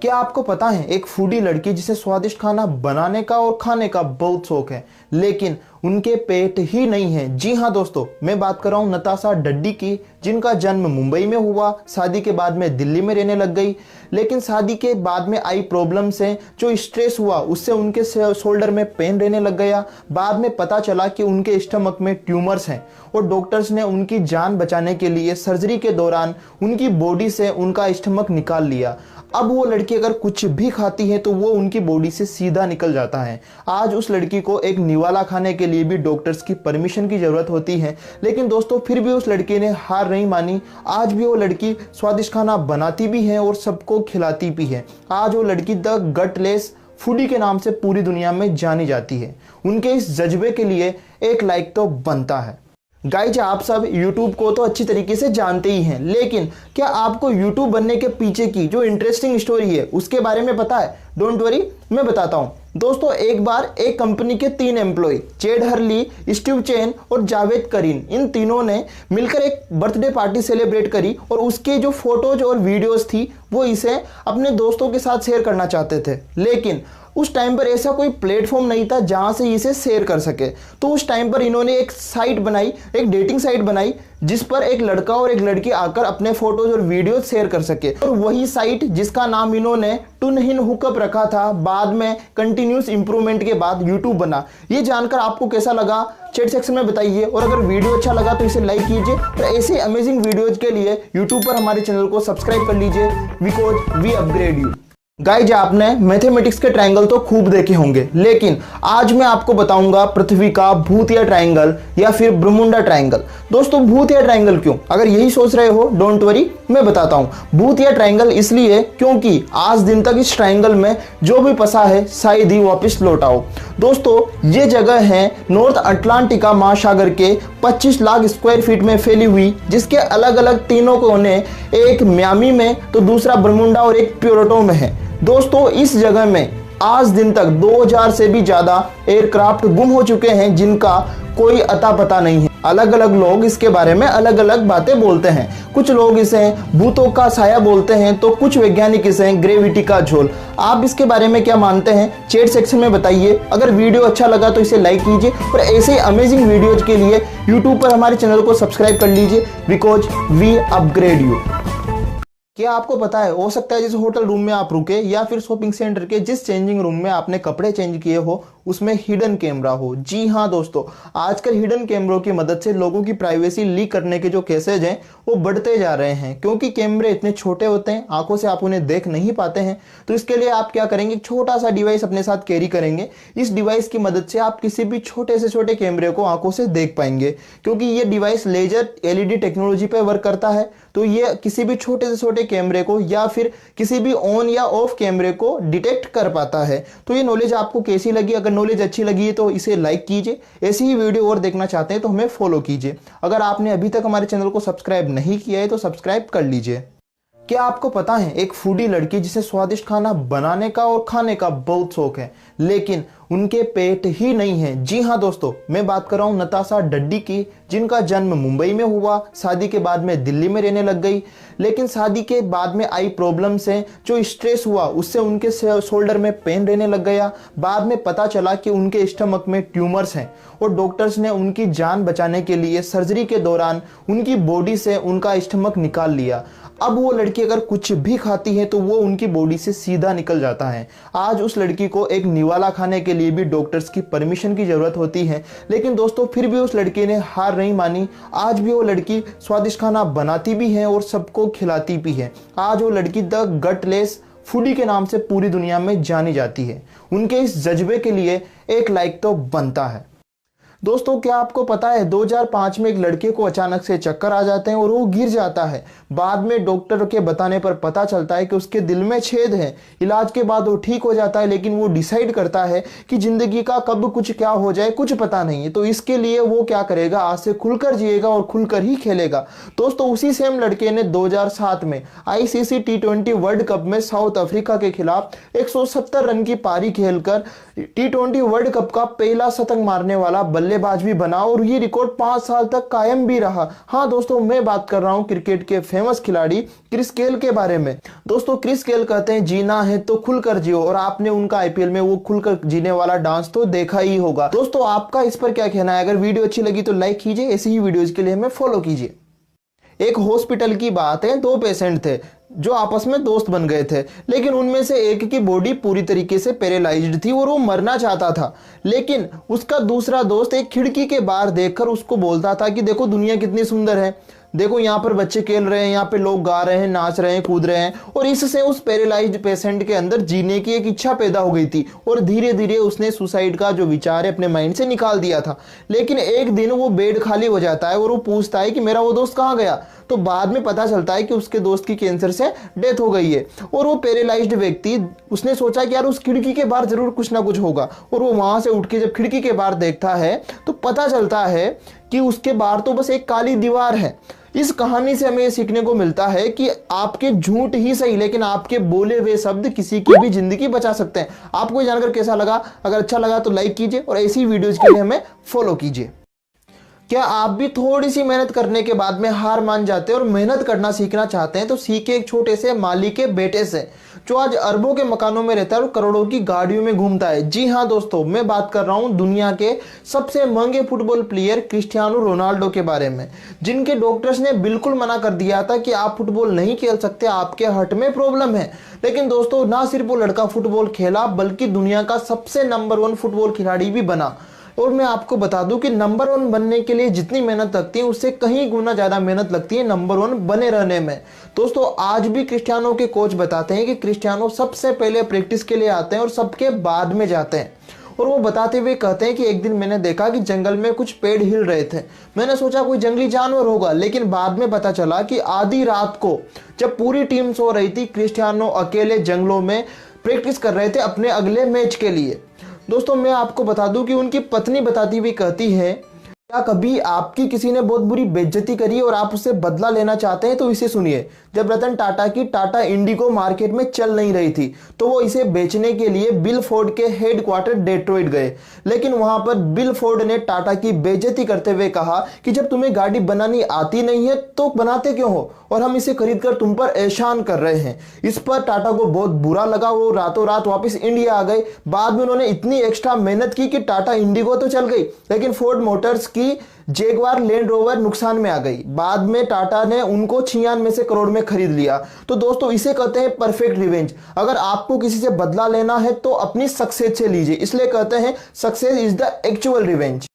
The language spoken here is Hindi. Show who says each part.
Speaker 1: क्या आपको पता है एक फूडी लड़की जिसे स्वादिष्ट खाना बनाने का और खाने का बहुत शौक है, लेकिन उनके पेट ही नहीं है। जी हाँ दोस्तों, मैं बात कर रहा हूँ नताशा डड्डी की, जिनका जन्म मुंबई में हुआ, शादी के बाद में दिल्ली में रहने लग गई। लेकिन शादी के बाद में आई प्रॉब्लम से जो स्ट्रेस हुआ उससे उनके शोल्डर में पेन रहने लग गया। बाद में पता चला कि उनके स्टमक में ट्यूमर्स हैं और डॉक्टर्स ने उनकी जान बचाने के लिए सर्जरी के दौरान उनकी बॉडी से उनका स्टमक निकाल लिया। अब वो लड़की अगर कुछ भी खाती है तो वो उनकी बॉडी से सीधा निकल जाता है। आज उस लड़की को एक निवाला खाने के लिए भी डॉक्टर्स की परमिशन की जरूरत होती है, लेकिन दोस्तों फिर भी उस लड़की ने हार नहीं मानी। आज भी वो लड़की स्वादिष्ट खाना बनाती भी है और सबको खिलाती भी है। आज वो लड़की द गटलेस फूडी के नाम से पूरी दुनिया में जानी जाती है। उनके इस जज्बे के लिए एक लाइक तो बनता है। गाइज, आप सब YouTube को तो अच्छी तरीके से जानते ही हैं, लेकिन क्या आपको YouTube बनने के पीछे की जो इंटरेस्टिंग स्टोरी है उसके बारे में पता है? डोंट वरी, मैं बताता हूं। दोस्तों, एक बार एक कंपनी के 3 एम्प्लॉय चेड हर्ली, स्टीव चेन और जावेद करीन, इन तीनों ने मिलकर एक बर्थडे पार्टी सेलिब्रेट करी और उसके जो फोटोज और वीडियोस थी वो इसे अपने दोस्तों के साथ शेयर करना चाहते थे, लेकिन उस टाइम पर ऐसा कोई प्लेटफॉर्म नहीं था जहां से इसे शेयर कर सके। तो उस टाइम पर इन्होंने एक साइट बनाई, एक डेटिंग साइट बनाई, जिस पर एक लड़का और एक लड़की आकर अपने फोटोज और वीडियोज शेयर कर सके। और वही साइट जिसका नाम इन्होंने टुनहिन हुकअप रखा था, बाद में कंटिन्यूस इंप्रूवमेंट के बाद यूट्यूब बना। ये जानकर आपको कैसा लगा चैट सेक्शन में बताइए, और अगर वीडियो अच्छा लगा तो इसे लाइक कीजिए और ऐसे अमेजिंग वीडियोज के लिए यूट्यूब पर हमारे चैनल को सब्सक्राइब कर लीजिए, because we upgrade you. Guys, आपने मैथमेटिक्स के ट्रायंगल तो खूब देखे होंगे, लेकिन आज मैं आपको बताऊंगा पृथ्वी का भूतिया ट्रायंगल या फिर ब्रह्मुंडा ट्रायंगल। दोस्तों, भूतिया ट्रायंगल क्यों? अगर यही सोच रहे हो, डोंट वरी, मैं बताता हूं। भूतिया ट्रायंगल इसलिए क्योंकि आज दिन तक इस ट्रायंगल में जो भी फंसा है शायद ही वापस लौट आओ। दोस्तों, ये जगह है नॉर्थ अटलांटिका महासागर के 25 लाख स्क्वायर फीट में फैली हुई, जिसके अलग अलग तीनों कोने, एक मियामी में तो दूसरा बरमुंडा और एक प्यूर्टो में है। दोस्तों, इस जगह में आज दिन तक 2000 से भी ज्यादा एयरक्राफ्ट गुम हो चुके हैं, जिनका कोई अता पता नहीं है। अलग अलग लोग इसके बारे में अलग अलग बातें बोलते हैं। कुछ लोग इसे भूतों का साया बोलते हैं, तो कुछ वैज्ञानिक इसे ग्रेविटी का झोल। आप इसके बारे में क्या मानते हैं? चैट सेक्शन में बताइए। अगर वीडियो अच्छा लगा तो इसे लाइक कीजिए और ऐसे अमेजिंग वीडियोज के लिए यूट्यूब पर हमारे चैनल को सब्सक्राइब कर लीजिए, बिकॉज वी अपग्रेड यू। क्या आपको पता है, हो सकता है जिस होटल रूम में आप रुके या फिर शॉपिंग सेंटर के जिस चेंजिंग रूम में आपने कपड़े चेंज किए हो उसमें हिडन कैमरा हो। जी हाँ दोस्तों, आजकल हिडन कैमरों की मदद से लोगों की प्राइवेसी लीक करने के जो केसेज हैं वो बढ़ते जा रहे हैं, क्योंकि कैमरे इतने छोटे होते हैं, आंखों से आप उन्हें देख नहीं पाते हैं। तो इसके लिए आप क्या करेंगे, छोटा सा डिवाइस अपने साथ कैरी करेंगे। इस डिवाइस की मदद से आप किसी भी छोटे से छोटे कैमरे को आंखों से देख पाएंगे, क्योंकि ये डिवाइस लेजर LED टेक्नोलॉजी पर वर्क करता है। तो ये किसी भी छोटे से छोटे कैमरे को या फिर किसी भी ऑन या ऑफ कैमरे को डिटेक्ट कर पाता है। तो ये नॉलेज आपको कैसी लगी? अगर नॉलेज अच्छी लगी है तो इसे लाइक कीजिए। ऐसी ही वीडियो और देखना चाहते हैं तो हमें फॉलो कीजिए। अगर आपने अभी तक हमारे चैनल को सब्सक्राइब नहीं किया है तो सब्सक्राइब कर लीजिए। क्या आपको पता है एक फूडी लड़की जिसे स्वादिष्ट खाना बनाने का और खाने का बहुत शौक है, लेकिन उनके पेट ही नहीं है? जी हाँ दोस्तों, मैं बात कर रहा हूँ नताशा डड्डी की, जिनका जन्म मुंबई में हुआ, शादी के बाद में दिल्ली में रहने लग गई। लेकिन शादी के बाद में आई प्रॉब्लम से जो स्ट्रेस हुआ उससे उनके शोल्डर में पेन रहने लग गया। बाद में पता चला कि उनके स्टमक में ट्यूमर्स हैं और डॉक्टर्स ने उनकी जान बचाने के लिए सर्जरी के दौरान उनकी बॉडी से उनका स्टमक निकाल लिया। अब वो लड़की अगर कुछ भी खाती है तो वो उनकी बॉडी से सीधा निकल जाता है। आज उस लड़की को एक निवाला खाने के लिए भी डॉक्टर्स की परमिशन की जरूरत होती है, लेकिन दोस्तों फिर भी उस लड़की ने हार नहीं मानी। आज भी वो लड़की स्वादिष्ट खाना बनाती भी है और सबको खिलाती भी है। आज वो लड़की द गटलेस फूडी के नाम से पूरी दुनिया में जानी जाती है। उनके इस जज्बे के लिए एक लाइक तो बनता है। दोस्तों, क्या आपको पता है 2005 में एक लड़के को अचानक से चक्कर आ जाते हैं और वो गिर जाता है। बाद में डॉक्टर के बताने पर पता चलता है कि उसके दिल में छेद है। इलाज के बाद वो ठीक हो जाता है, लेकिन वो डिसाइड करता है कि जिंदगी का कब कुछ क्या हो जाए कुछ पता नहीं है। तो इसके लिए वो क्या करेगा, आज से खुलकर जिएगा और खुलकर ही खेलेगा। दोस्तों, उसी सेम लड़के ने 2007 में ICC T20 वर्ल्ड कप में साउथ अफ्रीका के खिलाफ 170 रन की पारी खेलकर T20 वर्ल्ड कप का पहला शतक मारने वाला बल्लेबाज भी बना और ये रिकॉर्ड 5 साल तक कायम भी रहा। हाँ दोस्तों, मैं बात कर रहा हूँ क्रिकेट के फेमस खिलाड़ी क्रिस गेल के बारे में। दोस्तों, क्रिस गेल कहते हैं जीना है तो खुलकर जियो, और आपने उनका आईपीएल में वो खुलकर जीने वाला डांस तो देखा ही होगा। दोस्तों, आपका इस पर क्या कहना है? अगर वीडियो अच्छी लगी तो लाइक कीजिए, ऐसी ही वीडियोज के लिए हमें फॉलो कीजिए। एक हॉस्पिटल की बात है, 2 पेशेंट थे जो आपस में दोस्त बन गए थे, लेकिन उनमें से एक की बॉडी पूरी तरीके से पैरालाइज्ड थी और वो मरना चाहता था। लेकिन उसका दूसरा दोस्त एक खिड़की के बाहर देखकर उसको बोलता था कि देखो दुनिया कितनी सुंदर है, देखो यहाँ पर बच्चे खेल रहे हैं, यहाँ पे लोग गा रहे हैं, नाच रहे हैं, कूद रहे हैं। और इससे उस पैरालाइज्ड पेशेंट के अंदर जीने की एक इच्छा पैदा हो गई थी और धीरे धीरे उसने सुसाइड का जो विचार है अपने माइंड से निकाल दिया था। लेकिन एक दिन वो बेड खाली हो जाता है और वो पूछता है कि मेरा वो दोस्त कहाँ गया? तो बाद में पता चलता है कि उसके दोस्त की कैंसर से डेथ हो गई है। और वो पैरालाइज्ड व्यक्ति, उसने सोचा कि यार उस खिड़की के बाहर जरूर कुछ ना कुछ होगा, और वो वहां से उठ के जब खिड़की के बाहर देखता है तो पता चलता है कि उसके बाहर तो बस एक काली दीवार है। इस कहानी से हमें सीखने को मिलता है कि आपके झूठ ही सही, लेकिन आपके बोले हुए शब्द किसी की भी जिंदगी बचा सकते हैं। आपको जानकर कैसा लगा? अगर अच्छा लगा तो लाइक कीजिए और ऐसी वीडियोज के लिए हमें फॉलो कीजिए। क्या आप भी थोड़ी सी मेहनत करने के बाद में हार मान जाते हैं और मेहनत करना सीखना चाहते हैं? तो सीखे एक छोटे से माली के बेटे से, जो आज अरबों के मकानों में रहता है और करोड़ों की गाड़ियों में घूमता है। जी हाँ दोस्तों, मैं बात कर रहा हूं दुनिया के सबसे महंगे फुटबॉल प्लेयर क्रिस्टियानो रोनाल्डो के बारे में, जिनके डॉक्टर्स ने बिल्कुल मना कर दिया था कि आप फुटबॉल नहीं खेल सकते, आपके हार्ट में प्रॉब्लम है। लेकिन दोस्तों, ना सिर्फ वो लड़का फुटबॉल खेला बल्कि दुनिया का सबसे नंबर 1 फुटबॉल खिलाड़ी भी बना। और मैं आपको बता दूं कि नंबर 1 बनने के लिए जितनी मेहनत लगती है उससे कहीं गुना ज्यादा मेहनत लगती है नंबर 1 बने रहने में। दोस्तों, आज भी क्रिस्टियानो के कोच बताते हैं कि क्रिस्टियानो सबसे पहले प्रैक्टिस के लिए आते हैं और सबके बाद में जाते हैं। और वो बताते हुए कहते हैं कि एक दिन मैंने देखा कि जंगल में कुछ पेड़ हिल रहे थे। मैंने सोचा कोई जंगली जानवर होगा, लेकिन बाद में पता चला कि आधी रात को जब पूरी टीम सो रही थी, क्रिस्टियानो अकेले जंगलों में प्रैक्टिस कर रहे थे अपने अगले मैच के लिए। दोस्तों, मैं आपको बता दूं कि उनकी पत्नी बताती हुई कहती है, क्या कभी आपकी किसी ने बहुत बुरी बेइज्जती करी और आप उससे बदला लेना चाहते हैं? तो इसे सुनिए। जब रतन टाटा की टाटा इंडिगो मार्केट में चल नहीं रही थी तो वो इसे बेचने के लिए बिल फोर्ड के हेडक्वार्टर डेट्रॉइट गए। लेकिन वहां पर बिल फोर्ड ने टाटा की बेइज्जती करते हुए कहा कि जब तुम्हें गाड़ी बनानी आती नहीं है तो बनाते क्यों हो, और हम इसे खरीदकर तुम पर एहसान कर रहे हैं। इस पर टाटा को बहुत बुरा लगा, वो रातों रात वापस इंडिया आ गए। बाद में उन्होंने इतनी एक्स्ट्रा मेहनत की कि टाटा इंडिगो तो चल गई, लेकिन फोर्ड मोटर्स की जैगवार लैंड रोवर नुकसान में आ गई। बाद में टाटा ने उनको 96 करोड़ में खरीद लिया। तो दोस्तों, इसे कहते हैं परफेक्ट रिवेंज। अगर आपको किसी से बदला लेना है तो अपनी सक्सेस से लीजिए, इसलिए कहते हैं success is the actual revenge.